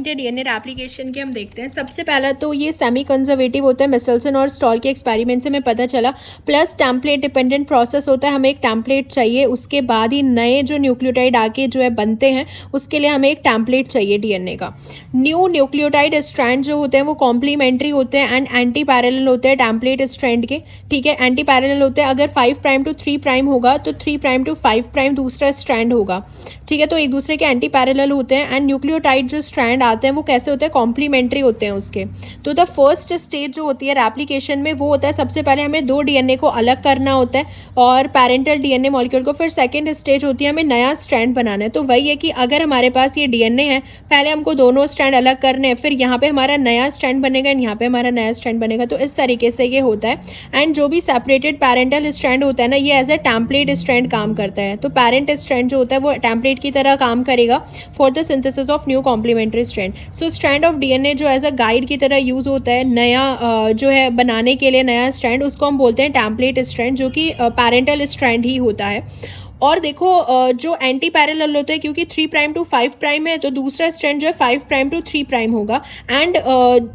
DNA application के हम देखते हैं। सबसे पहला तो ये सेमी कंजर्वेटिव होता है, मिचेल्सन और स्टॉल के एक्सपेरिमेंट से हमें पता चला। प्लस टेम्पलेट डिपेंडेंट प्रोसेस होता है, हमें एक टेम्पलेट चाहिए, उसके बाद ही नए जो न्यूक्लियोटाइड आके जो है बनते हैं, उसके लिए हमें एक टेम्पलेट चाहिए डीएनए का। न्यू न्यूक्लियोटाइड स्ट्रैंड जो होते हैं वो कॉम्प्लीमेंट्री होते हैं एंड एंटी पैरेलल होते हैं टेम्पलेट स्ट्रैंड के। ठीक है, एंटी पैरेलल होते हैं। अगर 5 प्राइम टू 3 प्राइम होगा तो 3 प्राइम टू 5 प्राइम दूसरा स्ट्रैंड होगा। ठीक है, तो एक दूसरे के एंटी पैरेलल होते हैं। एंड न्यूक्लियोटाइड जो स्ट्रैंड आते हैं वो कैसे होते हैं, कॉम्प्लीमेंट्री होते हैं उसके। तो द फर्स्ट स्टेज जो होती है रेप्लिकेशन में वो होता है, सबसे पहले हमें 2 डीएनए को अलग करना होता है और पैरेंटल डीएनए मॉलिक्यूल को। फिर सेकंड स्टेज होती है हमें नया स्ट्रैंड बनाना है। तो वही है कि अगर हमारे पास ये डीएनए है, पहले हमको दोनों स्ट्रैंड अलग करने हैं, फिर यहाँ पे हमारा नया स्ट्रैंड बनेगा एंड यहाँ पे हमारा नया स्ट्रैंड बनेगा। तो इस तरीके से ये होता है। एंड जो भी सेपरेटेड पैरेंटल स्ट्रैंड होता है ना, ये एज ए टेम्पलेट स्ट्रैंड काम करता है। तो पैरेंट स्ट्रैंड जो होता है वो टेम्पलेट की तरह काम करेगा for the synthesis of new complementary strand. So strand of DNA जो एज अ गाइड की तरह यूज होता है नया जो है बनाने के लिए नया स्ट्रैंड, उसको हम बोलते हैं टेम्पलेट स्ट्रैंड, जो कि पैरेंटल स्ट्रैंड ही होता है। और देखो जो एंटी पैरेलल होते हैं, क्योंकि 3 प्राइम टू 5 प्राइम है, तो दूसरा स्ट्रैंड जो है 5 प्राइम टू 3 प्राइम होगा। एंड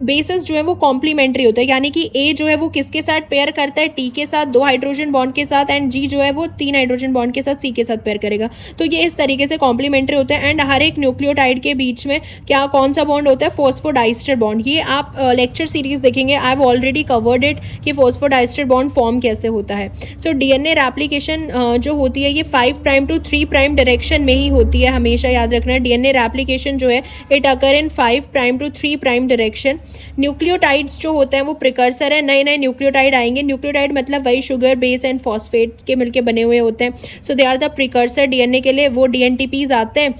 बेसिस जो है वो कॉम्प्लीमेंट्री होता है, यानी कि ए जो है वो किसके साथ पेयर करता है, टी के साथ 2 हाइड्रोजन बॉन्ड के साथ, एंड जी जो है वो 3 हाइड्रोजन बॉन्ड के साथ सी के साथ पेयर करेगा। तो ये इस तरीके से कॉम्प्लीमेंट्री होते हैं। एंड हर एक न्यूक्लियोटाइड के बीच में क्या कौन सा बॉन्ड होता है, फॉस्फोडाइस्टर बॉन्ड। ये आप लेक्चर सीरीज देखेंगे, I have already covered it कि फॉस्फोडाइस्टर बॉन्ड फॉर्म कैसे होता है। सो डीएनए रेप्लिकेशन जो होती है ये 5 प्राइम टू 3 प्राइम डायरेक्शन में ही होती है, हमेशा याद रखना। डीएनए रेप्लिकेशन जो है it occur in 5 prime to 3 prime direction. Nucleotides जो होते हैं वो प्रिकर्सर है, नए नए न्यूक्लियोटाइड आएंगे। न्यूक्लियोटाइड मतलब वही शुगर बेस एंड फॉस्फेट के मिलके बने हुए होते हैं। So they are the precursor DNA के लिए। वो डीएनटीपीज आते हैं,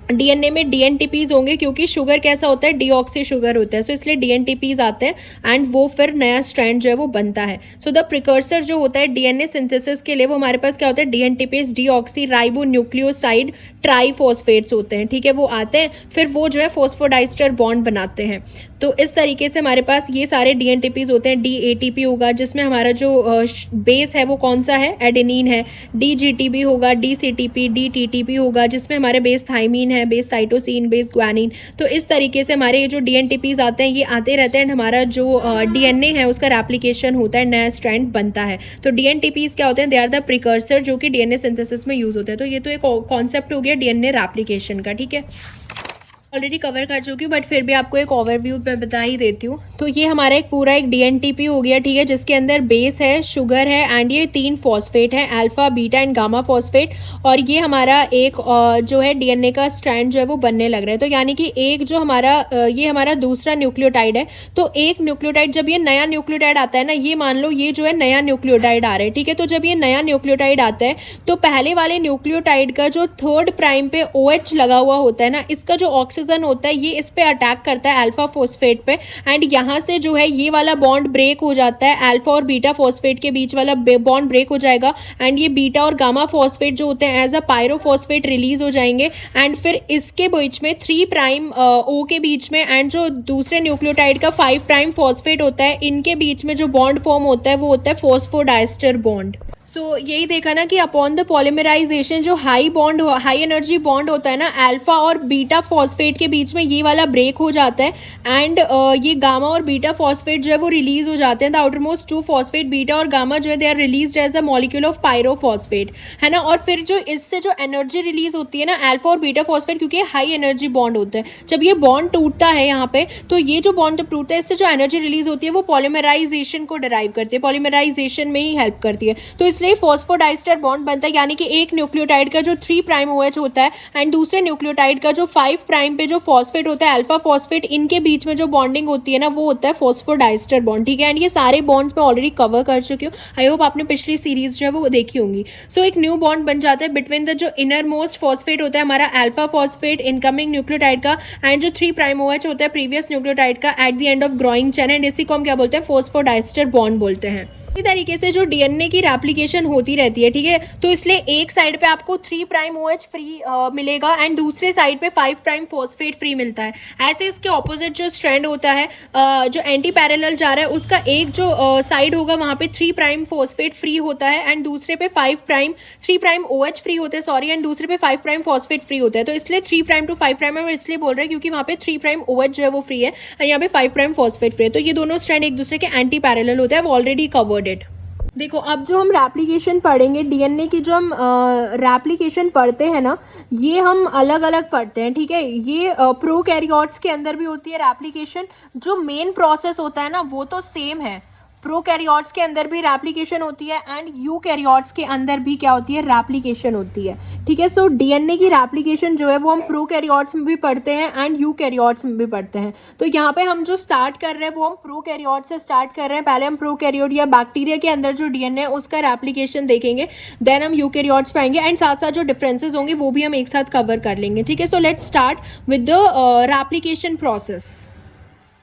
डीएनए में डीएनटीपीज होंगे, क्योंकि शुगर कैसा होता है, डीऑक्सी शुगर होता है। सो इसलिए डीएनटीपीज आते हैं एंड वो फिर नया स्ट्रैंड जो है वो बनता है। सो द प्रिकर्सर जो होता है डीएनए सिंथेसिस के लिए, वो हमारे पास क्या होता है, डीएनटीपीज डीऑक्सी राइबो न्यूक्लियोसाइड ट्राइफॉस्फेट्स होते हैं। ठीक है, वो आते हैं, फिर वो जो है फॉस्फोडाइस्टर बॉन्ड बनाते हैं। तो इस तरीके से हमारे पास ये सारे डीएनटीपीज होते हैं। डीएटीपी होगा जिसमें हमारा जो बेस है वो कौन सा है, एडेनिन है। डीजीटीपी होगा, डीसीटीपी, डीटीटीपी होगा जिसमें हमारे बेस थाइमीन है, बेस साइटोसिन, बेस ग्वानिन। तो इस तरीके से हमारे ये जो डीएनटीपीज आते हैं ये आते रहते हैं। हमारा जो डीएनए है उसका रेप्लिकेशन होता है, नया स्ट्रैंड बनता है। तो डीएनटीपीज क्या होते हैं, दे आर द प्रिकर्सर जो कि डीएनए सिंथेसिस में यूज होते हैं। तो ये तो एक कॉन्सेप्ट हो गया डीएनए रेप्लिकेशन का। ठीक है, ऑलरेडी कवर कर चुकी हूँ बट फिर भी आपको एक ओवरव्यू मैं बता ही देती हूँ। तो ये हमारा एक पूरा एक डीएनटीपी हो गया। ठीक है, जिसके अंदर बेस है, शुगर है एंड ये 3 फॉस्फेट है, alpha beta and gamma phosphate. और ये हमारा एक जो है डीएनए का स्ट्रैंड जो है वो बनने लग रहा है। तो यानी कि एक जो हमारा ये हमारा दूसरा न्यूक्लियोटाइड है। तो एक न्यूक्लियोटाइड, जब ये नया न्यूक्लियोटाइड आता है ना, ये मान लो ये जो है नया न्यूक्लियोटाइड आ रहा है। ठीक है, तो जब ये नया न्यूक्लियोटाइड आता है तो पहले वाले न्यूक्लियोटाइड का जो 3rd प्राइम पे OH लगा हुआ होता है ना, इसका जो ऑक्सीजन होता है ये इस पे अटैक करता है अल्फा फॉस्फेट पे। एंड यहाँ से जो है ये वाला बॉन्ड ब्रेक हो जाता है, अल्फा और बीटा फॉस्फेट के बीच वाला बॉन्ड ब्रेक हो जाएगा। एंड ये बीटा और गामा फॉस्फेट जो होते हैं एज अ पायरोफॉस्फेट रिलीज हो जाएंगे। एंड फिर इसके बीच में 3 प्राइम ओ के बीच में एंड जो दूसरे न्यूक्लियोटाइड का 5 प्राइम फॉस्फेट होता है, इनके बीच में जो बॉन्ड फॉर्म होता है वो होता है फॉस्फोडाइस्टर बॉन्ड। सो यही देखा ना कि अपॉन द पॉलीमराइजेशन जो हाई एनर्जी बॉन्ड होता है ना, अल्फा और बीटा फॉस्फेट के बीच में ये वाला ब्रेक हो जाता है। एंड ये गामा और बीटा फॉस्फेट जो है वो रिलीज हो जाते हैं। द आउटरमोस्ट 2 फॉस्फेट बीटा और गामा जो है they are release as a molecule of pyrophosphate, है ना। और फिर जो इससे जो एनर्जी रिलीज होती है ना, अल्फा और बीटा फॉस्फेट, क्योंकि हाई एनर्जी बॉन्ड होते हैं, जब ये बॉन्ड टूटता है यहाँ पे, तो ये जो बॉन्ड जब टूटता है इससे जो एनर्जी रिलीज होती है वो पॉलीमराइजेशन को डिराइव करती है, पॉलीमराइजेशन में ही हेल्प करती है। तो इसलिए फॉस्फोडाइस्टर बॉन्ड बनता है, यानी कि एक न्यूक्लियोटाइड का जो 3 प्राइम OH होता है एंड दूसरे न्यूक्लियोटाइड का जो 5 प्राइम पे जो फॉस्फेट होता है अल्फा फॉस्फेट, इनके बीच में जो बॉन्डिंग होती है ना वो होता है फॉस्फोडाइस्टर बॉन्ड। ठीक है, एंड ये सारे बॉन्ड्स मैं ऑलरेडी कवर कर चुकी हूँ। आई होप आपने पिछली सीरीज जो है वो देखी होंगी। सो एक न्यू बॉन्ड बन जाता है बिटवीन द जो इनर मोस्ट फॉस्फेट होता है हमारा अल्फा फॉस्फेट इनकमिंग न्यूक्लियोटाइड का एंड जो 3 प्राइम OH होता है प्रीवियस न्यूक्लियोटाइड का at the end of growing chain. And इसी को हम क्या बोलते हैं, फॉस्फोडाइस्टर बॉन्ड बोलते हैं। इसी तरीके से जो डीएनए की रेप्लिकेशन होती रहती है, ठीक है, तो इसलिए एक साइड पे आपको 3 प्राइम OH फ्री मिलेगा एंड दूसरे साइड पे 5 प्राइम फॉस्फेट फ्री मिलता है। ऐसे इसके ऑपोजिट जो स्ट्रैंड होता है, जो एंटी पैरेलल जा रहा है, उसका एक जो साइड होगा वहाँ पे 3 प्राइम फॉस्फेट फ्री होता है एंड दूसरे पे 3 प्राइम OH फ्री होते हैं, सॉरी, एंड दूसरे पे 5 प्राइम फॉस्फेट फ्री होता है। तो इसलिए 3 प्राइम टू 5 प्राइम हम इसलिए बोल रहे हैं क्योंकि वहाँ पे 3 प्राइम OH जो है वो फ्री है और यहाँ पे 5 प्राइम फॉस्फेट फ्री है। तो ये दोनों स्ट्रैंड एक दूसरे के एंटी पैरेलल होते हैं। वो ऑलरेडी कवर्ड इट। देखो, अब जो हम रेप्लिकेशन पढ़ेंगे, डीएनए की जो हम रेप्लिकेशन पढ़ते हैं ना, ये हम अलग अलग पढ़ते हैं, ठीक है। ये प्रोकैरियोट्स के अंदर भी होती है रेप्लिकेशन। जो मेन प्रोसेस होता है ना वो तो सेम है, प्रोकैरियोट्स के अंदर भी रेप्लिकेशन होती है एंड यूकैरियोट्स के अंदर भी क्या होती है, रेप्लिकेशन होती है, ठीक है। सो डीएनए की रेप्लिकेशन जो है वो हम प्रोकैरियोट्स में भी पढ़ते हैं एंड यूकैरियोट्स में भी पढ़ते हैं। तो यहाँ पे हम जो स्टार्ट कर रहे हैं वो हम प्रोकैरियोट से स्टार्ट कर रहे हैं। पहले हम प्रोकैरियोट या बैक्टीरिया के अंदर जो डीएनए है उसका रेप्लिकेशन देखेंगे, देन हम यूकैरियोट्स पे आएंगे एंड साथ साथ जो डिफरेंसेस होंगे वो भी हम एक साथ कवर कर लेंगे, ठीक है। So let's start with the replication process.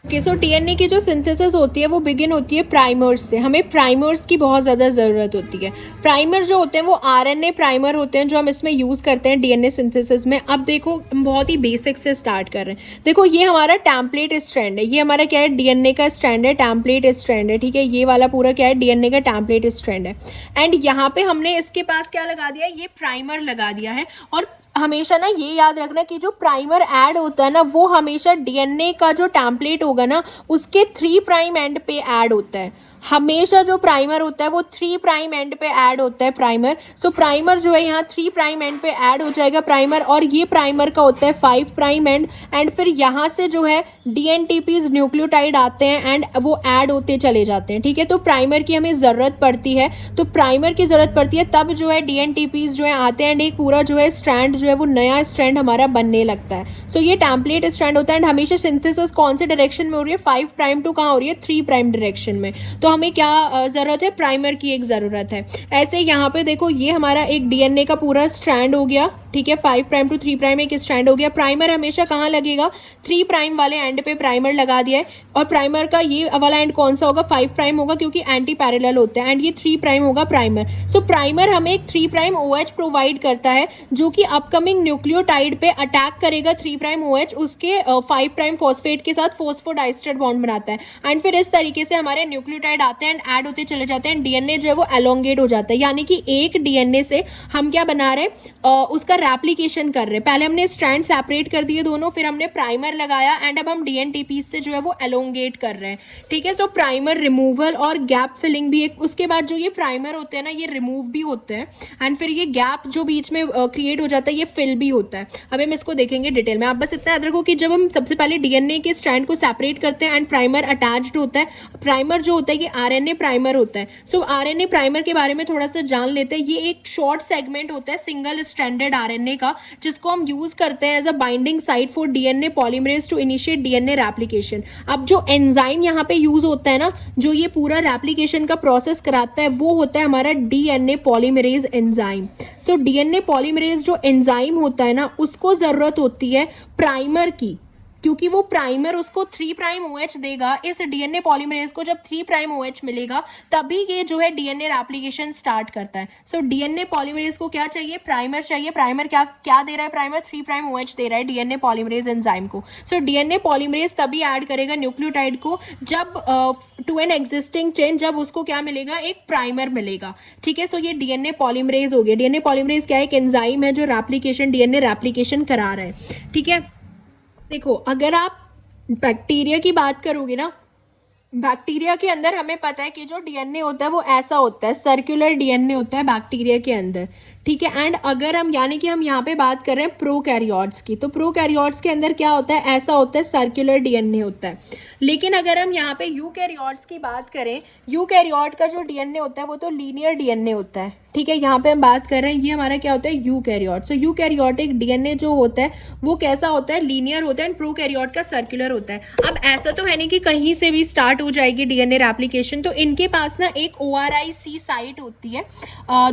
Okay, so DNA की जो सिंथेसिस होती है वो बिगिन होती है प्राइमर्स से। हमें प्राइमर्स की बहुत ज़्यादा ज़रूरत होती है। प्राइमर जो होते हैं वो आरएनए प्राइमर होते हैं जो हम इसमें यूज़ करते हैं डीएनए सिंथेसिस में। अब देखो, हम बहुत ही बेसिक से स्टार्ट कर रहे हैं। देखो, ये हमारा टेम्पलेट स्ट्रैंड है, ये हमारा क्या है, डीएनए का स्ट्रैंड है, टेम्पलेट स्ट्रैंड है, ठीक है। ये वाला पूरा क्या है, डीएनए का टेम्पलेट स्ट्रैंड है एंड यहाँ पे हमने इसके पास क्या लगा दिया, ये प्राइमर लगा दिया है। और हमेशा ना ये याद रखना कि जो प्राइमर ऐड होता है ना वो हमेशा डीएनए का जो टेम्पलेट होगा ना उसके 3 प्राइम एंड पे ऐड होता है। हमेशा जो प्राइमर होता है वो 3 प्राइम एंड पे ऐड होता है प्राइमर। सो प्राइमर जो है यहाँ 3 प्राइम एंड पे ऐड हो जाएगा प्राइमर, और ये प्राइमर का होता है 5 प्राइम एंड फिर यहाँ से जो है डीएनटीपीज न्यूक्लियोटाइड आते हैं एंड वो ऐड होते चले जाते हैं, ठीक है। तो प्राइमर की हमें ज़रूरत पड़ती है, तो प्राइमर की ज़रूरत पड़ती है तब जो है डीएनटीपीज जो है आते हैं एंड एक पूरा जो है स्ट्रैंड जो है वो नया स्ट्रैंड हमारा बनने लगता है। सो ये टेम्पलेट स्ट्रैंड होता है एंड हमेशा सिंथेसिस कौन से डायरेक्शन में हो रही है, 5 प्राइम टू कहाँ हो रही है, 3 प्राइम डायरेक्शन में। तो हमें क्या ज़रूरत है, प्राइमर की एक ज़रूरत है। ऐसे यहाँ पे देखो, ये हमारा एक डीएनए का पूरा स्ट्रैंड हो गया, ठीक है। 5 प्राइम टू 3 प्राइम एक स्ट्रैंड हो गया। प्राइमर हमेशा कहाँ लगेगा, 3 प्राइम वाले एंड पे प्राइमर लगा दिया है। और प्राइमर का ये वाला एंड कौन सा होगा, 5 प्राइम होगा क्योंकि एंटी पैरेलल होता है एंड ये 3 प्राइम होगा प्राइमर। सो प्राइमर हमें एक 3 प्राइम OH प्रोवाइड करता है जो कि अपकमिंग न्यूक्लियोटाइड पे अटैक करेगा 3 प्राइम OH, उसके 5 प्राइम फॉस्फेट के साथ फोस्फोडाइस्टर बॉन्ड बनाता है एंड फिर इस तरीके से हमारे न्यूक्लियोटाइड आते हैं एंड ऐड होते चले जाते हैं। डीएनए जो है वो एलोंगेट हो जाता है, यानी कि एक डीएनए से हम क्या बना रहे हैं, उसका रेप्लिकेशन कर रहे हैं। पहले हमने स्ट्रैंड सेपरेट कर दिए दोनों, फिर हमने प्राइमर लगाया एंड अब हम डीएनटीपी से जो है वो एलोंगेट कर रहे हैं, ठीक है। सो प्राइमर रिमूवल और गैप फिलिंग भी एक, उसके बाद जो ये प्राइमर होते हैं ना ये रिमूव भी होते हैं एंड फिर ये गैप जो बीच में क्रिएट हो जाता है ये फिल भी होता है। अब हम इसको देखेंगे डिटेल में। आप बस इतना याद रखो कि जब हम सबसे पहले डीएनए के स्ट्रैंड को सेपरेट करते हैं एंड प्राइमर अटैच्ड होता है, प्राइमर जो होता है ये आरएनए प्राइमर होता है। सो आरएनए प्राइमर के बारे में थोड़ा सा जान लेते हैं। ये एक शॉर्ट सेगमेंट होता है सिंगल स्ट्रैंडेड आरएनए का, जिसको हम यूज करते हैं as a binding site for DNA polymerase to initiate DNA replication. अब जो एंजाइम यहाँ पे यूज होता है ना, जो ये पूरा रेप्लिकेशन का प्रोसेस कराता है, वो होता है हमारा DNA polymerase enzyme. So DNA polymerase जो एंजाइम होता है ना उसको जरूरत होती है प्राइमर की, क्योंकि वो प्राइमर उसको 3 प्राइम OH देगा। इस डीएनए पॉलीमरेज को जब 3 प्राइम OH मिलेगा तभी ये जो है डीएनए रेप्लिकेशन स्टार्ट करता है। सो डीएनए पॉलीमरेज को क्या चाहिए, प्राइमर चाहिए। प्राइमर क्या दे रहा है, प्राइमर 3 प्राइम OH दे रहा है डीएनए पॉलीमरेज एंजाइम को। सो डीएनए पॉलीमरेज तभी ऐड करेगा न्यूक्लियोटाइड को जब टू एन एग्जिस्टिंग चेन, जब उसको क्या मिलेगा, एक प्राइमर मिलेगा, ठीक है। सो ये डीएनए पॉलीमरेज हो गया। डीएनए पॉलीमरेज क्या है, एक एंजाइम है जो रेप्लिकेशन, डीएनए रेप्लिकेशन करा रहा है, ठीक है। देखो, अगर आप बैक्टीरिया की बात करोगे ना, बैक्टीरिया के अंदर हमें पता है कि जो डीएनए होता है वो ऐसा होता है, सर्कुलर डीएनए होता है बैक्टीरिया के अंदर, ठीक है। एंड अगर हम, यानी कि हम यहाँ पे बात कर रहे हैं प्रोकैरियोट्स की, तो प्रोकैरियोट्स के अंदर क्या होता है, ऐसा होता है, सर्कुलर डीएनए होता है। लेकिन अगर हम यहाँ पे यूकैरियोट्स की बात करें, यूकैरियोट का जो डीएनए होता है वो तो लीनियर डीएनए होता है, ठीक है। यहाँ पे हम बात कर रहे हैं, ये हमारा क्या होता है, यूकैरियोट। सो यूकैरियोटिक डीएनए जो होता है वो कैसा होता है, लीनियर होता है एंड प्रोकैरियोट का सर्कुलर होता है। अब ऐसा तो है नहीं कि कहीं से भी स्टार्ट हो जाएगी डीएनए रेप्लिकेशन, तो इनके पास ना एक ORIC साइट होती है।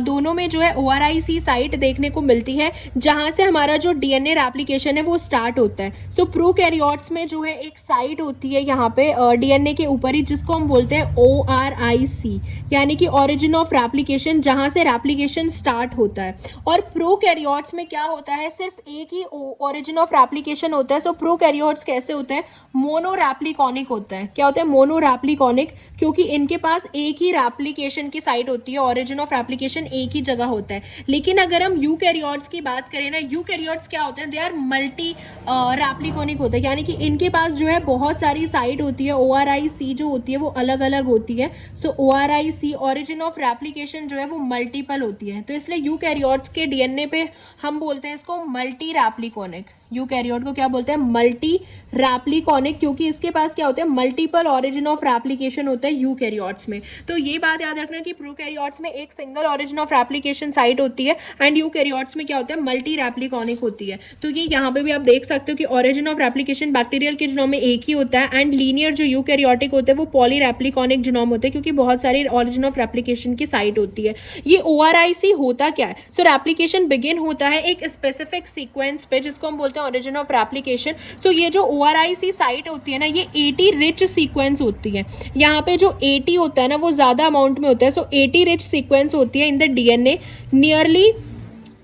दोनों में जो है ORIC ORIC साइट देखने को मिलती है जहां से हमारा जो DNA रेप्लिकेशन है वो स्टार्ट होता है। सो प्रोकैरियोट्स में जो है एक साइट होती है यहाँ पे DNA के ऊपर ही, जिसको हम बोलते हैं ORIC, यानी कि ओरिजिन ऑफ रेप्लिकेशन, जहां से रेप्लिकेशन स्टार्ट होता है। और प्रोकैरियोट्स में क्या होता है, सिर्फ एक ही ओरिजिन ऑफ रेप्लिकेशन होता है। सो प्रोकैरियोट्स कैसे होते हैं, मोनोरैप्लिकॉनिक होता है। क्या होता है, मोनोरैप्लिकॉनिक, क्योंकि इनके पास एक ही रेप्लिकेशन की साइट होती है, ओरिजिन ऑफ रेप्लिकेशन एक ही जगह होता है। लेकिन अगर हम यूकैरियोट्स की बात करें ना, यूकैरियोट्स क्या होते हैं, दे आर मल्टी रैप्लिकॉनिक होते हैं, यानी कि इनके पास जो है बहुत सारी साइट होती है। ORIC जो होती है वो अलग अलग होती है। सो ORIC ओरिजिन ऑफ रेप्लिकेशन जो है वो मल्टीपल होती है, तो इसलिए यूकैरियोट्स के DNA पे हम बोलते हैं इसको मल्टी रैप्लिकॉनिक। यूकैरियोट को क्या बोलते हैं, मल्टी रैप्लिकॉनिक, क्योंकि इसके पास क्या होते हैं, मल्टीपल ओरिजिन ऑफ रेप्लिकेशन होता है यूकैरियोट्स में। तो ये बात याद रखना कि प्रोकैरियोट्स में एक single origin of replication site होती है एंड यूकैरियोट्स में क्या होता है, मल्टी रैप्लिकॉनिक होती है। तो ये यहाँ पे भी आप देख सकते हो कि ओरिजिन ऑफ रेप्लिकेशन बैक्टीरियल के जीनोम में एक ही होता है एंड लीनियर जो यूकैरियोटिक होते हैं वो पॉली रैप्लिकॉनिक जीनोम होते हैं, क्योंकि बहुत सारी ओरिजिन ऑफ रेप्लिकेशन की साइट होती है। ये ORIC होता क्या है, सो रेप्लिकेशन बिगिन होता है एक स्पेसिफिक सीक्वेंस पे जिसको हम बोलते हैं ओरिजिन ऑफ रेप्लिकेशन। सो ये जो ORIC साइट होती है ना, ये 80 रिच सीक्वेंस होती है। यहाँ पे जो 80 होता है ना वो ज्यादा अमाउंट में होता है। सो 80 रिच सीक्वेंस होती है इन द DNA नियरली,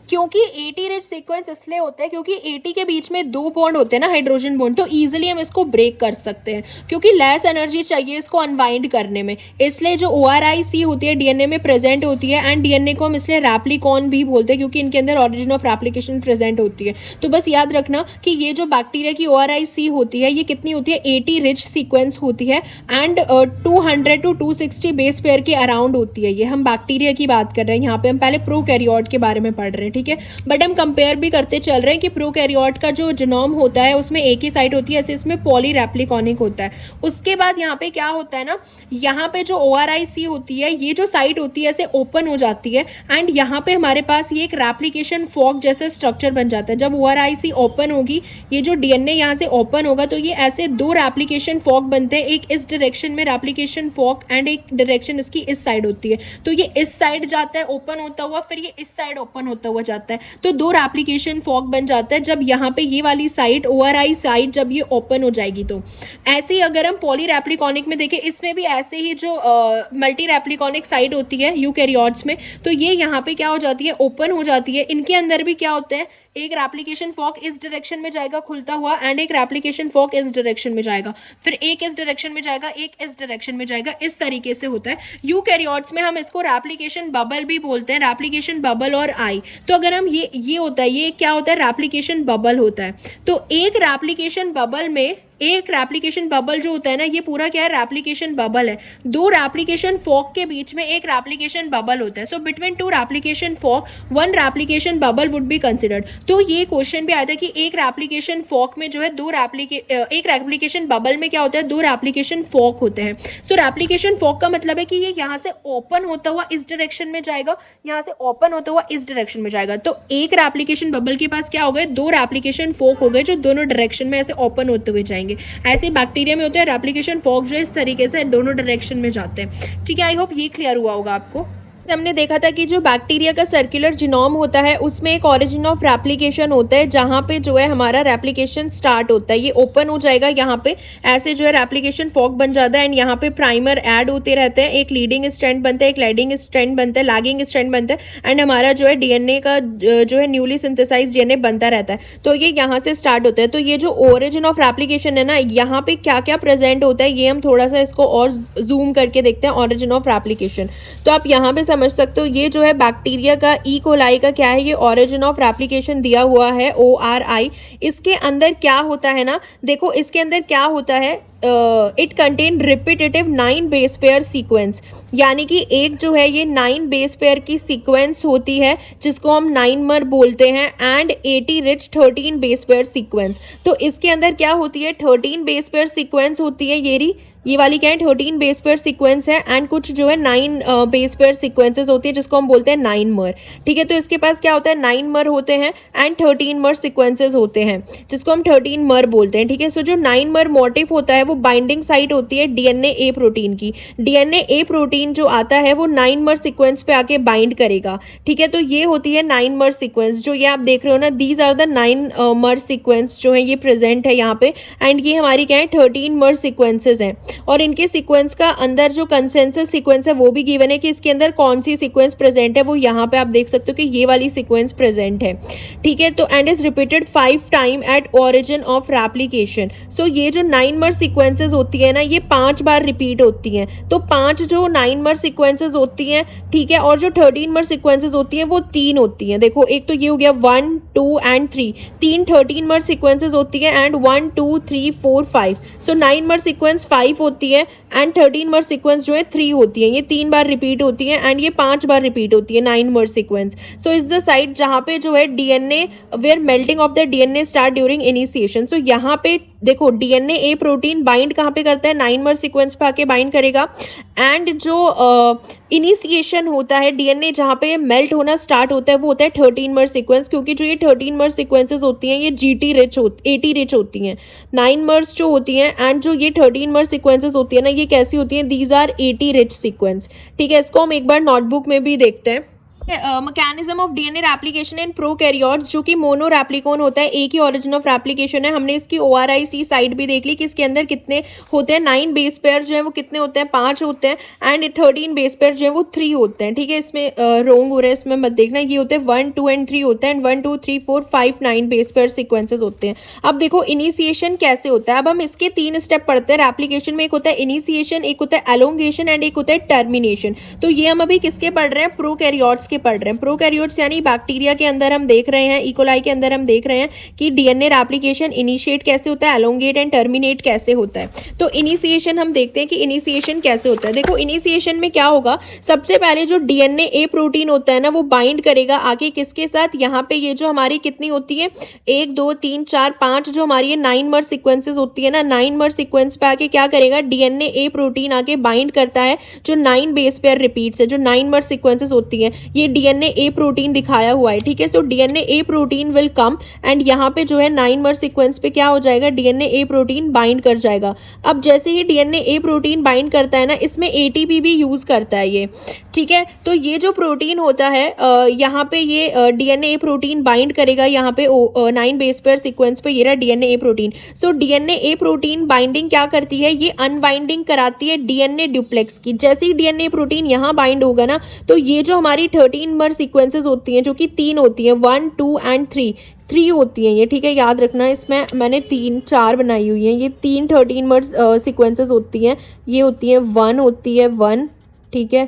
क्योंकि 80 रिच सीक्वेंस इसलिए होते हैं क्योंकि 80 के बीच में 2 बॉन्ड होते हैं ना, हाइड्रोजन बॉन्ड, तो इजीली हम इसको ब्रेक कर सकते हैं क्योंकि लेस एनर्जी चाहिए इसको अनवाइंड करने में। इसलिए जो ORIC होती है DNA में प्रेजेंट होती है एंड DNA को हम इसलिए रैप्लिकॉन भी बोलते हैं क्योंकि इनके अंदर ओरिजिन ऑफ रेप्लिकेशन प्रेजेंट होती है। तो बस याद रखना कि ये जो बैक्टीरिया की ORIC होती है ये कितनी होती है, 80 रिच सीक्वेंस होती है एंड 200 to 260 बेस पेयर के अराउंड होती है। ये हम बैक्टीरिया की बात कर रहे हैं, यहाँ पे हम पहले प्रोकैरियोट के बारे में पढ़ रहे हैं, ठीक है। बट हम कंपेयर भी करते चल रहे हैं कि प्रोकैरियोट का जो जीनोम होता है उसमें एक ही साइट होती है, ऐसे इसमें पॉली रैप्लिकॉनिक होता है। उसके बाद यहाँ पे क्या होता है ना, यहाँ पे जो ORIC होती है ये जो साइट होती है ऐसे ओपन हो जाती है एंड यहाँ पे हमारे पास ये एक रैप्लिकेशन फॉक जैसा स्ट्रक्चर बन जाता है। जब ORIC ओपन होगी, ये जो DNA यहाँ से ओपन होगा तो ये ऐसे 2 रैप्लिकेशन फॉक बनते हैं, एक इस डायरेक्शन में रैप्लिकेशन फॉक एंड एक डायरेक्शन इसकी इस साइड होती है। तो ये इस साइड जाता है ओपन होता हुआ, फिर ये इस साइड ओपन होता हुआ जाता है, तो 2 रैप्लिकेशन फॉक बन जाता है। जब यहाँ पे ये वाली साइट ORI साइट जब ये ओपन हो जाएगी, तो ऐसे ही अगर हम पॉली रैप्लिकॉनिक में देखें, इसमें भी ऐसे ही जो मल्टी रैप्लिकॉनिक साइट होती है यूकैरियोट्स में, तो ये यहाँ पे क्या हो जाती है, ओपन हो जाती है। इनके अंदर भी क्या होता है, एक रैप्लिकेशन फॉक इस डायरेक्शन में जाएगा खुलता हुआ एंड एक रैप्लिकेशन फॉक इस डायरेक्शन में जाएगा, फिर एक इस डायरेक्शन में जाएगा, एक इस डायरेक्शन में जाएगा, इस तरीके से होता है। यूकैरियोट्स में हम इसको रैप्लिकेशन बबल भी बोलते हैं, रैप्लिकेशन बबल और आई। तो अगर हम ये होता है, ये क्या होता है, रैप्लिकेशन बबल होता है। तो एक रैप्लिकेशन बबल में, एक रैप्लिकेशन बबल जो होता है ना, ये पूरा क्या है, रैप्लिकेशन बबल है। 2 रैप्लिकेशन फॉक के बीच में एक रैप्लिकेशन बबल होता है। So between 2 replication fork 1 replication bubble would be considered. तो ये क्वेश्चन भी आया था कि एक रैप्लिकेशन फॉक में जो है एक रैप्लिकेशन बबल में क्या होता है, 2 रैप्लिकेशन फॉक होते हैं। सो रैप्लिकेशन फॉक का मतलब है कि ये यहाँ से ओपन होता हुआ इस डायरेक्शन में जाएगा, यहाँ से ओपन होता हुआ इस डायरेक्शन में जाएगा। तो एक रैप्लिकेशन बबल के पास क्या हो गए, 2 रैप्लिकेशन फॉक हो गए जो दोनों डायरेक्शन में ऐसे ओपन होते हुए जाएंगे। ऐसे बैक्टीरिया में होते हैं रैप्लिकेशन फॉक जो इस तरीके से दोनों डायरेक्शन में जाते हैं, ठीक है। आई होप ये क्लियर हुआ होगा आपको। हमने देखा था कि जो बैक्टीरिया का सर्कुलर जीनोम होता है उसमें एक ओरिजिन ऑफ रेप्लिकेशन होता है जहाँ पे जो है हमारा रेप्लिकेशन स्टार्ट होता है। ये ओपन हो जाएगा, यहाँ पे ऐसे जो है रेप्लिकेशन फॉक बन जाता है एंड यहाँ पे प्राइमर ऐड होते रहते हैं, एक लीडिंग स्ट्रैंड बनता है, एक लैगिंग स्ट्रैंड बनता है, लैगिंग स्ट्रैंड बनता है एंड हमारा जो है DNA का जो है न्यूली सिंथेसाइज DNA बनता रहता है। तो ये यहाँ से स्टार्ट होता है। तो ये जो ओरिजिन ऑफ रेप्लिकेशन है ना, यहाँ पे क्या क्या प्रेजेंट होता है ये हम थोड़ा सा इसको और जूम करके देखते हैं। ओरिजिन ऑफ रेप्लिकेशन तो आप यहाँ पे समझ सकते हो, ये जो है बैक्टीरिया का ई कोलाई का क्या है, ये ओरिजिन ऑफ रेप्लिकेशन दिया हुआ है ORI। इसके अंदर क्या होता है ना, देखो इसके अंदर क्या होता है, it contain repetitive 9 base pair sequence, यानी कि एक जो है ये 9 बेस पेयर की सीक्वेंस होती है जिसको हम 9 बोलते हैं and 80 rich 13 base pair sequence. तो इसके अंदर क्या होती है, 13 बेस पेयर सीक्वेंस होती है, ये वाली क्या है, 13 बेस पेयर सीक्वेंस है एंड कुछ जो है 9 बेस पेयर सीक्वेंसेस होती है जिसको हम बोलते हैं 9 ठीक है। तो इसके पास क्या होता है, 9 होते हैं एंड 13 सीक्वेंसेस होते हैं जिसको हम 13 बोलते हैं, ठीक है। सो जो 9 मोटिफ होता है वो वो बाइंडिंग साइट होती है डीएनए ए प्रोटीन की। डीएनए ए प्रोटीन जो आता है वो 9 मर सीक्वेंस पे आके बाइंड करेगा, ठीक है। तो ये होती है 9 मर सीक्वेंस, जो ये आप देख रहे हो ना, these are the 9 mer sequence जो है ये प्रेजेंट है यहाँ पे। एंड ये हमारी क्या है, 13 मर सीक्वेंसेज हैं। और इनके सीक्वेंस का अंदर जो कंसेंसस सीक्वेंस है वो भी गिवन है कि इसके अंदर कौन सी सीक्वेंस प्रेजेंट है, वो यहाँ पे आप देख सकते हो कि ये वाली सीक्वेंस प्रेजेंट है, ठीक है। तो and is repeated 5 time at origin of replication. So ये जो 9 मर सीक्वेंसेस होती है ना, ये 5 बार रिपीट होती हैं। तो 5 जो 9 मर सीक्वेंसेस होती हैं, ठीक है, और जो 13 मर सीक्वेंसेस होती हैं वो 3 होती हैं। देखो एक तो ये हो गया 1 2 एंड 3, 3 13 मर सीक्वेंसेस होती है एंड 1 2 3 4 5। सो 9 मर सीक्वेंस 5 होती है एंड 13 मर सीक्वेंस जो है 3 होती है। ये 3 बार रिपीट होती है एंड ये 5 बार रिपीट होती है 9 mer sequence. So is the site जहाँ पे जो है DNA where melting of the DNA start during initiation. So यहाँ पे देखो डीएनए ए प्रोटीन बाइंड कहाँ पे करता है, 9 मर सीक्वेंस पे आके बाइंड करेगा। एंड जो इनिशिएशन होता है डीएनए जहाँ पे मेल्ट होना स्टार्ट होता है वो होता है 13 मर सीक्वेंस, क्योंकि जो ये 13 मर सीक्वेंसेस होती हैं ये जीटी रिच एटी रिच होती हैं। 9 मर्स जो होती हैं एंड जो ये 13 मर सीक्वेंसेस होती है ना, ये कैसी होती हैं, these are AT rich sequence, ठीक है। इसको हम एक बार नोटबुक में भी देखते हैं। Mechanism of DNA replication in prokaryotes, जो कि मोनो रेप्लिकोन होता है, एक ही ओरिजिन ऑफ रेप्लिकेशन है। हमने इसकी ORIC साइट भी देख ली कि इसके अंदर कितने होते हैं, 9 बेस पेयर जो है वो कितने होते हैं, 5 होते हैं एंड 13 बेस पेयर जो है वो 3 होते हैं, ठीक है। इसमें रोंग हो रहा है, इसमें मत देखना, ये होते हैं 1 2 एंड 3 होते हैं एंड 1 2 3 4 5 9 बेस पेयर सीक्वेंसेस होते हैं। अब देखो इनिशिएशन कैसे होता है, अब हम इसके 3 स्टेप पढ़ते हैं रेप्लिकेशन में। एक होता है इनिशिएशन, एक होता है एलोंगेशन एंड एक होता है टर्मिनेशन। तो ये हम अभी किसके पढ़ रहे हैं, प्रोकैरियोट्स के पढ़ रहे हैं। प्रोकैरियोट्स यानी बैक्टीरिया के अंदर हम देख रहे हैं, इकोलाई के अंदर हम देख रहे हैं कि डीएनए रेप्लिकेशन इनिशिएट कैसे होता है, एलोंगेट एंड टर्मिनेट कैसे होता है। तो इनिशिएशन हम देखते हैं कि इनिशिएशन कैसे होता है। देखो इनिशिएशन में क्या होगा, सबसे पहले जो डीएनए ए प्रोटीन होता है ना, वो बाइंड करेगा आगे किसके साथ, यहाँ पे ये जो हमारी कितनी होती है, 1 2 3 4 5 जो हमारी ये 9 मर सीक्वेंसेस होती है ना, 9 मर सीक्वेंस पे आके क्या करेगा, डीएनए ए प्रोटीन आके बाइंड करता है जो 9 बेस पेयर रिपीट्स है, जो 9 मर सीक्वेंसेस होती है, ये डीएनए ए प्रोटीन दिखाया हुआ है, ठीक है। So DNA A protein will come and यहाँ पे जो है 9 मर सीक्वेंस पे क्या हो जाएगा, डीएनए ए प्रोटीन बाइंड कर जाएगा। अब जैसे ही डीएनए ए प्रोटीन बाइंड करता है ना, इसमें एटीपी भी यूज करता है ये, ठीक है। तो ये जो प्रोटीन होता है यहाँ पे ये डीएनए ए प्रोटीन बाइंड करेगा यहाँ पे 9 बेस पेयर सीक्वेंस पे, ये रहा डीएनए ए प्रोटीन। सो डीएनए ए प्रोटीन बाइंडिंग क्या करती है, ये अनबाइंडिंग कराती है डीएनए ड्यूप्लेक्स की। जैसे ही डीएनए प्रोटीन यहाँ बाइंड होगा ना, तो ये जो हमारी 13 मर सीक्वेंसेस होती हैं, जो कि 3 होती हैं, 1 2 एंड 3 होती हैं ये, ठीक है, याद रखना। इसमें मैंने 3 4 बनाई हुई हैं, ये 3 13 मर सीक्वेंसेस होती हैं। ये होती है 1 होती है 1, ठीक है,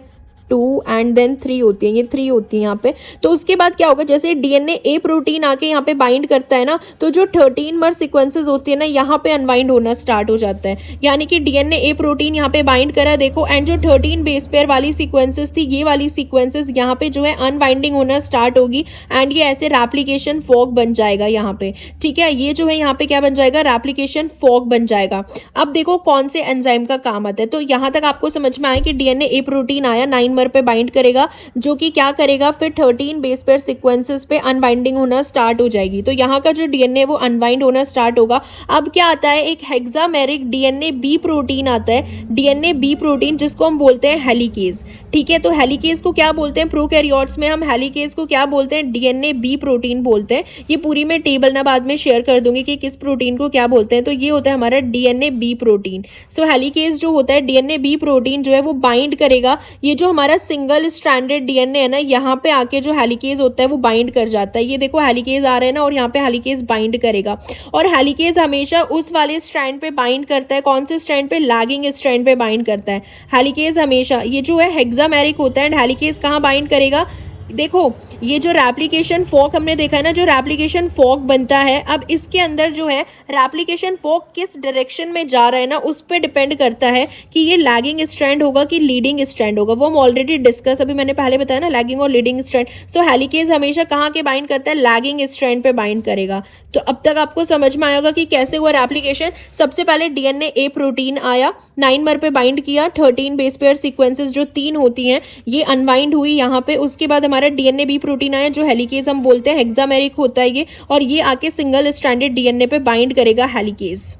2 एंड देन 3 होती है, ये 3 होती है यहाँ पे। तो उसके बाद क्या होगा, जैसे डीएनए ए प्रोटीन आके यहाँ पे बाइंड करता है ना, तो जो 13 मर सीक्वेंसेस होती है ना, यहाँ पे अनबाइंड होना स्टार्ट हो जाता है। यानी कि डीएनए ए प्रोटीन यहाँ पे बाइंड करा, देखो, एंड जो 13 बेस पेयर वाली सीक्वेंसेस थी, ये वाली सीक्वेंसेस यहाँ पे जो है अनबाइंडिंग होना स्टार्ट होगी एंड ये ऐसे रेप्लिकेशन फॉक बन जाएगा यहाँ पे, ठीक है। ये जो है यहाँ पे क्या बन जाएगा, रेप्लिकेशन फॉक बन जाएगा। अब देखो कौन से एंजाइम का काम आता है। तो यहाँ तक आपको समझ में आया कि डीएनए ए प्रोटीन आया, 9 मर पे बाइंड करेगा, जो कि क्या करेगा, फिर 13 बेस पेयर सीक्वेंसेस पे अनबाइंडिंग होना स्टार्ट हो जाएगी। तो यहाँ का जो डीएनए वो अनबाइंड होना स्टार्ट होगा। अब क्या आता है, एक हेक्सामेरिक डीएनए बी प्रोटीन आता है, डीएनए बी प्रोटीन, जिसको हम बोलते हैं हेलिकेज, ठीक है। तो हेलिकेज को क्या बोलते हैं, प्रोकैरियोट्स में हम हेलिकेज को क्या बोलते हैं, डीएनए बी प्रोटीन बोलते हैं। ये पूरी मैं टेबल ना बाद में शेयर कर दूंगी कि किस प्रोटीन को क्या बोलते हैं। तो ये होता है हमारा डीएनए बी प्रोटीन। सो हेलिकेज जो होता है, डीएनए बी प्रोटीन जो है वो बाइंड करेगा, ये जो हमारा सिंगल स्ट्रैंडेड डीएनए है ना, यहाँ पे आके जो हेलिकेज होता है वो बाइंड कर जाता है। ये देखो हेलिकेज आ रहा है ना, और यहाँ पे हेलिकेज बाइंड करेगा। और हेलिकेज हमेशा उस वाले स्ट्रैंड पे बाइंड करता है, कौन से स्ट्रैंड पे, लैगिंग स्ट्रैंड पे बाइंड करता है हेलिकेज हमेशा। ये जो है हेक्सामेरिक होता है, हेलिकेज कहाँ बाइंड करेगा, देखो ये जो रेप्लिकेशन फॉक हमने देखा है ना, जो रेप्लिकेशन फॉक बनता है, अब इसके अंदर जो है रेप्लिकेशन फॉक किस डायरेक्शन में जा रहा है ना, उस पर डिपेंड करता है कि ये लैगिंग स्ट्रैंड होगा कि लीडिंग स्ट्रैंड होगा। वो हम ऑलरेडी डिस्कस, अभी मैंने पहले बताया ना, लैगिंग और लीडिंग स्ट्रैंड। सो हेलिकेज हमेशा कहाँ के बाइंड करता है, लैगिंग स्ट्रैंड पे बाइंड करेगा। तो अब तक आपको समझ में आएगा कि कैसे हुआ रेप्लिकेशन। सबसे पहले डीएनए ए प्रोटीन आया, 9 मर पे बाइंड किया, 13 बेस पेयर सीक्वेंसेस जो 3 होती हैं ये अनबाइंड हुई यहाँ पे। उसके बाद हमारा डीएनए बी प्रोटीन आया, जो हेलिकेज हम बोलते हैं, हेक्सामेरिक होता है ये, और ये आके सिंगल स्ट्रैंडेड डीएनए पे बाइंड करेगा हेलिकेज।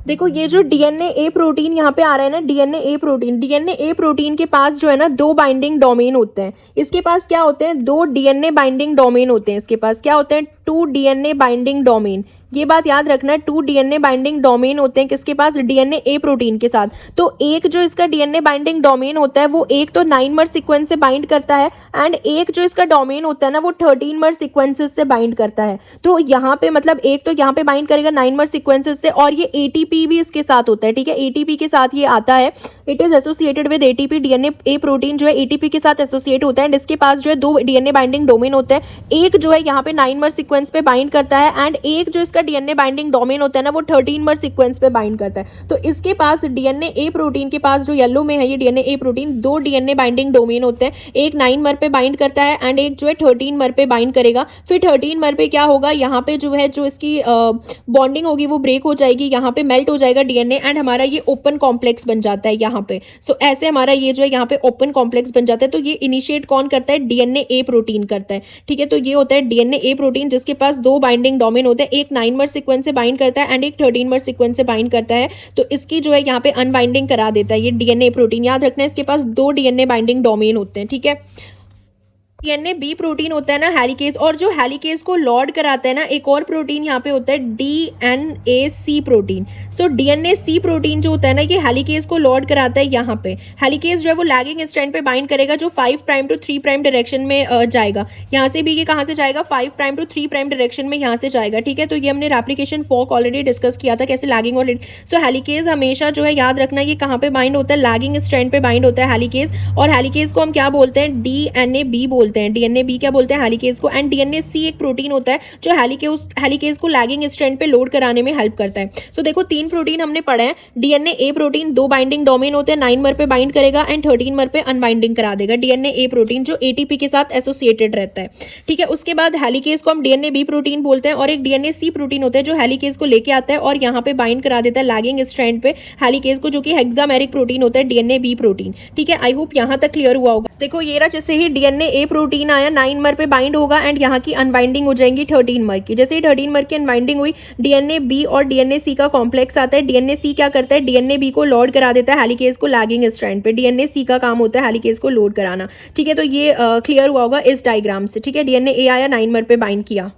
देखो ये जो डीएनए ए प्रोटीन यहाँ पे आ रहा है ना, डीएनए ए प्रोटीन के पास जो है ना 2 बाइंडिंग डोमेन होते हैं। इसके पास क्या होते हैं, 2 डीएनए बाइंडिंग डोमेन होते हैं। इसके पास क्या होते हैं, 2 डीएनए बाइंडिंग डोमेन। ये बात याद रखना है, 2 डीएनए बाइंडिंग डोमेन होते हैं किसके पास, डीएनए ए प्रोटीन के साथ। तो एक जो इसका डीएनए बाइंडिंग डोमेन होता है वो एक तो 9 सीक्वेंस से बाइंड करता है, एंड एक जो इसका डोमेन होता है ना वो 13 सीक्वेंसेस से बाइंड करता है। तो यहाँ पे मतलब एक तो यहाँ पे बाइंड करेगा 9 सीक्वेंसेस से, और ये एटीपी भी इसके साथ होता है, ठीक है, एटीपी के साथ ये आता है। It is associated with ATP. DNA A protein जो है एटीपी के साथ एसोसिएट होता है, एंड इसके पास जो है 2 डीएनए बाइंडिंग डोमेन होते हैं। एक जो है यहाँ पे 9 सीक्वेंस पे बाइंड करता है, एंड एक जो इसका डीएनए बाइंडिंग डोमेन होता है ना वो 13 सीक्वेंस पे बाइंड करता है। तो इसके पास डीएनए ए प्रोटीन के पास जो येलो में है ये डीएनए ए प्रोटीन, 2 डीएनए बाइंडिंग डोमेन होते हैं। एक 9 पे बाइंड करता है एंड एक जो है 13 पे बाइंड करेगा। फिर 13 पे क्या होगा, यहाँ पे जो है जो इसकी बॉन्डिंग होगी वो ब्रेक हो जाएगी, यहाँ पे मेल्ट हो जाएगा डीएनए, एंड हमारा ये ओपन कॉम्प्लेक्स बन जाता है यहाँ पे। सो ऐसे हमारा ये जो है यहाँ पे ओपन कॉम्प्लेक्स बन जाता है। तो ये इनिशिएट कौन करता है, डीएनए ए प्रोटीन करता है, ठीक है। तो ये होता है डीएनए ए प्रोटीन जिसके पास 2 बाइंडिंग डोमेन होते हैं, एक 9 सीक्वेंस से बाइंड करता है एंड एक 13 सीक्वेंस से बाइंड करता है। तो इसकी जो है यहाँ पे अनबाइंडिंग करा देता है ये डीएनए प्रोटीन। याद रखना है इसके पास 2 डीएनए बाइंडिंग डोमेन होते हैं, ठीक है। डीएनए बी प्रोटीन होता है ना हेलिकेज, और जो हेलिकेज को लॉर्ड कराता है ना एक और प्रोटीन यहाँ पे होता है डीएनए सी प्रोटीन। सो डीएनए सी प्रोटीन जो होता है ना ये हेलिकेज को लॉर्ड कराता है यहाँ पे। हेलिकेज जो है वो लैगिंग स्ट्रैंड पे बाइंड करेगा जो 5 प्राइम टू 3 प्राइम डायरेक्शन में जाएगा। यहाँ से भी ये कहाँ से जाएगा, 5 प्राइम टू 3 प्राइम डायरेक्शन में यहाँ से जाएगा, ठीक है। तो ये हमने रेप्लिकेशन फॉर्क ऑलरेडी डिस्कस किया था कैसे लैगिंग और सो हेलिकेज हमेशा जो है याद रखना ये कहाँ पे बाइंड होता है, लैगिंग स्ट्रैंड पे बाइंड होता है हेलिकेज। और हेलिकेज को हम क्या बोलते हैं, डीएनए बी बोलते हैं। डीएनए बी क्या बोलते हैं, हेलिकेज को। एंड डीएनए सी एक प्रोटीन होता है जो हेलिकेज को लैगिंग स्ट्रैंड पे लोड कराने में हेल्प करता है। सो देखो 3 प्रोटीन हमने पढ़े हैं। डीएनए ए प्रोटीन 2 बाइंडिंग डोमेन होते हैं, 9 पे बाइंड करेगा एंड 13 पे अनबाइंडिंग करा देगा। डीएनए ए प्रोटीन जो एटीपी के साथ एसोसिएटेड रहता है, ठीक है। उसके बाद हेलिकेज को हम डीएनए बी प्रोटीन बोलते हैं, और एक डीएनए सी प्रोटीन होता है जो हेलिकेज को लेके आता है और यहाँ पे बाइंड करा देता है लैगिंग स्ट्रैंड पे हेलिकेज को, जो कि हेक्सामेरिक प्रोटीन होता है डीएनए बी प्रोटीन, ठीक है। आई होप यहाँ तक क्लियर हुआ होगा। देखो ये रहा, जैसे ही डीएनए ए प्रोटीन आया 9 पे बाइंड होगा एंड यहाँ की अनबाइंडिंग हो जाएंगी 13 की। जैसे ही 13 की अनबाइंडिंग हुई डीएनए बी और डीएनए सी का कॉम्प्लेक्स आता है। डीएनए सी क्या करता है, डीएनए बी को लोड करा देता है हेलिकेज को लैगिंग स्ट्रैंड पे। डीएनए सी का काम होता है हेलिकेज को लोड कराना, ठीक है। तो ये क्लियर हुआ होगा इस डायग्राम से, ठीक है। डीएनए ए आया 9 पे बाइंड किया।